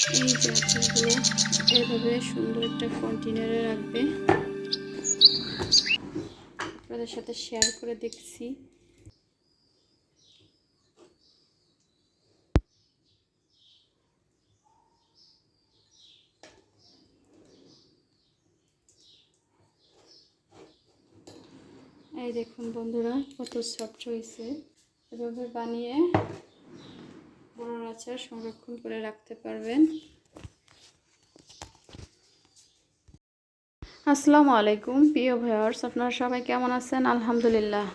এই যে আচারগুলো এভাবে সুন্দর একটা কন্টেনারে রাখবে। আপনাদের সাথে শেয়ার করে দেখছি। এই দেখুন বন্ধুরা, কত সফট হয়েছে। এভাবে বানিয়ে বড় আচার সংরক্ষণ করে রাখতে পারবেন। আসসালামু আলাইকুম প্রিয় ভিউয়ার্স, আপনারা সবাই কেমন আছেন? আলহামদুলিল্লাহ,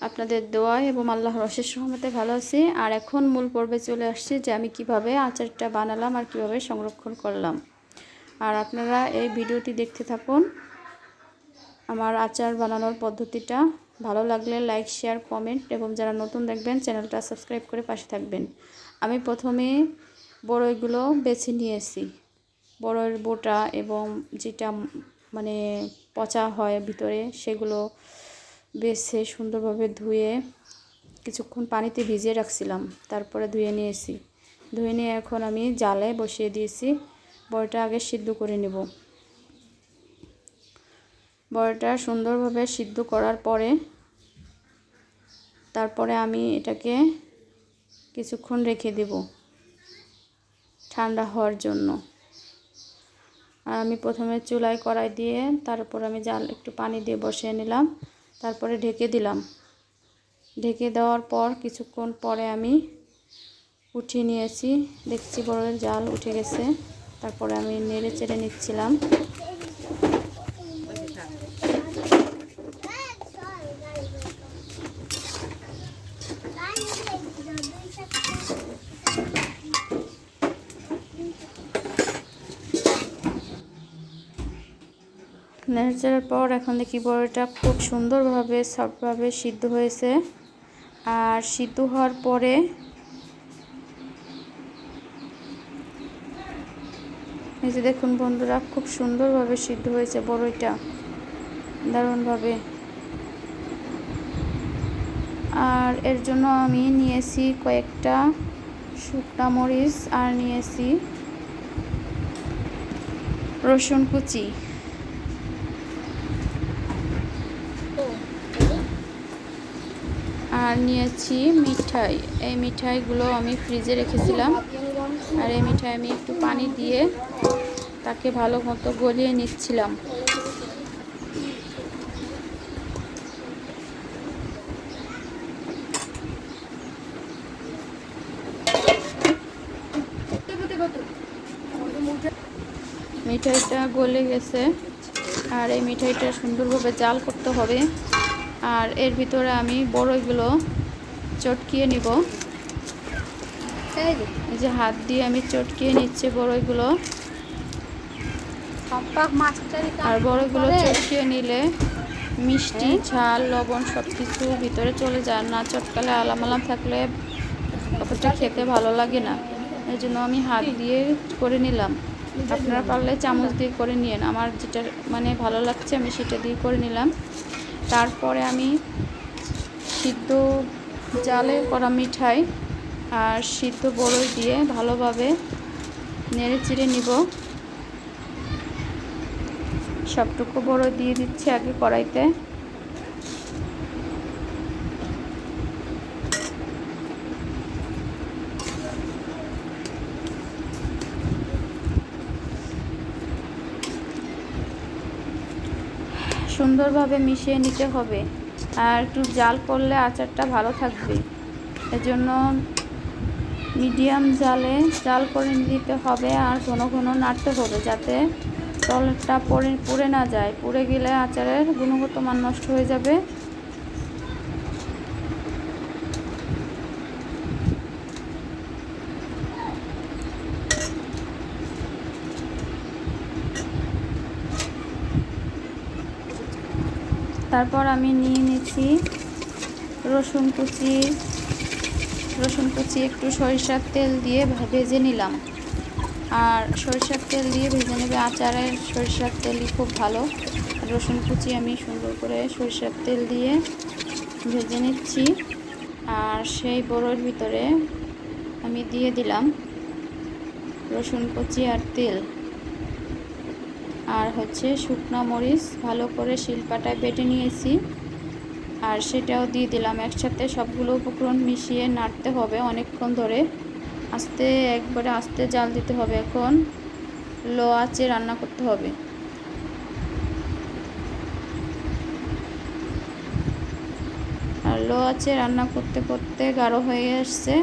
আপনাদের দোয়া এবং আল্লাহর অশেষ রহমতে ভালো আছি। আর এখন মূল পর্বে চলে আসছি যে আমি কিভাবে আচারটা বানালাম আর কিভাবে সংরক্ষণ করলাম। আর আপনারা এই ভিডিওটি দেখতে থাকুন। আমার আচার বানানোর পদ্ধতিটা ভালো লাগলে লাইক, শেয়ার, কমেন্ট এবং যারা নতুন দেখবেন চ্যানেলটা সাবস্ক্রাইব করে পাশে থাকবেন। আমি প্রথমে বড়ইগুলো বেছে নিয়েছি। বড়ইয়ের বোটা এবং যেটা মানে পচা হয় ভিতরে, সেগুলো বেছে সুন্দরভাবে ধুয়ে কিছুক্ষণ পানিতে ভিজিয়ে রাখছিলাম। তারপরে ধুয়ে নিয়েছি। ধুয়ে নিয়ে এখন আমি জালে বসিয়ে দিয়েছি। বড়িটা আগে সিদ্ধ করে নেব। বড়িটা সুন্দরভাবে সিদ্ধ করার পরে তারপরে আমি এটাকে কিছুক্ষণ রেখে দেব ঠান্ডা হওয়ার জন্য। আর আমি প্রথমে চুলায় কড়াই দিয়ে তারপর আমি জাল একটু পানি দিয়ে বসিয়ে নিলাম। তারপরে ঢেকে দিলাম। ঢেকে দেওয়ার পর কিছুক্ষণ পরে আমি উঠিয়ে নিয়েছি। দেখছি বড়ের জাল উঠে গেছে। তারপরে আমি নেড়ে চেড়ে নিচ্ছিলাম। নেড়েচেড়ার পর এখন দেখি বড়িটা খুব সুন্দরভাবে সফটভাবে সিদ্ধ হয়েছে। আর সিদ্ধ হওয়ার পরে এই যে দেখুন বন্ধুরা, খুব সুন্দরভাবে সিদ্ধ হয়েছে বড়িটা, দারুণভাবে। আর এর জন্য আমি নিয়েছি কয়েকটা শুকনা মরিচ আর নিয়েছি রসুন কুচি। আর নিয়েছি মিঠাই। এই মিঠাইগুলো আমি ফ্রিজে রেখেছিলাম। আর এই মিঠাই আমি একটু পানি দিয়ে তাকে ভালো মতো গলিয়ে নিচ্ছিলাম। মিঠাইটা গলে গেছে। আর এই মিঠাইটা সুন্দরভাবে জাল করতে হবে। আর এর ভিতরে আমি বড়ইগুলো চটকিয়ে নিব। এই যে হাত দিয়ে আমি চটকিয়ে নিচ্ছি বড়ইগুলো। আর বড়ইগুলো চটকিয়ে নিলে মিষ্টি, ঝাল, লবণ সব কিছু ভিতরে চলে যায়। না চটকালে আলাম আলাম থাকলে অতটা খেতে ভালো লাগে না। এই জন্য আমি হাত দিয়ে করে নিলাম। আপনারা পারলে চামচ দিয়ে করে নিন। আমার যেটা মানে ভালো লাগছে আমি সেটা দিয়ে করে নিলাম। তারপরে আমি সিদ্ধ জালে করা মিঠাই আর সিদ্ধ বড়ই দিয়ে ভালোভাবে নেড়ে চেড়ে নিব। সবটুকু বড়ই দিয়ে দিচ্ছি আগে কড়াইতে। সুন্দরভাবে মিশিয়ে নিতে হবে। আর একটু জাল করলে আচারটা ভালো থাকবে। এজন্য মিডিয়াম জালে জাল করে দিতে হবে। আর ঘন ঘন নাড়তে হবে যাতে তলটা পুড়ে না যায়। পুড়ে গেলে আচারের গুণগত মান নষ্ট হয়ে যাবে। তারপর আমি নিয়ে নিচ্ছি রসুন কুচি একটু সরিষার তেল দিয়ে ভেজে নিলাম। আর সরিষার তেল দিয়ে ভেজে নেবে। আচারের সরিষার তেলই খুব ভালো। রসুন কুচি আমি সুন্দর করে সরিষার তেল দিয়ে ভেজে নিচ্ছি। আর সেই বড়ির ভিতরে আমি দিয়ে দিলাম। রসুন কুচি আর তেল, আর হচ্ছে শুকনো মরিচ ভালো করে শিলপাটায় বেটে নিয়েছি, আর সেটাও দিয়ে দিলাম একসাথে। সবগুলো উপকরণ মিশিয়ে নাড়তে হবে অনেকক্ষণ ধরে, একবারে আস্তে জাল দিতে হবে। এখন লো আঁচে রান্না করতে হবে। আর লো আঁচে রান্না করতে করতে গাঢ় হয়ে আসছে।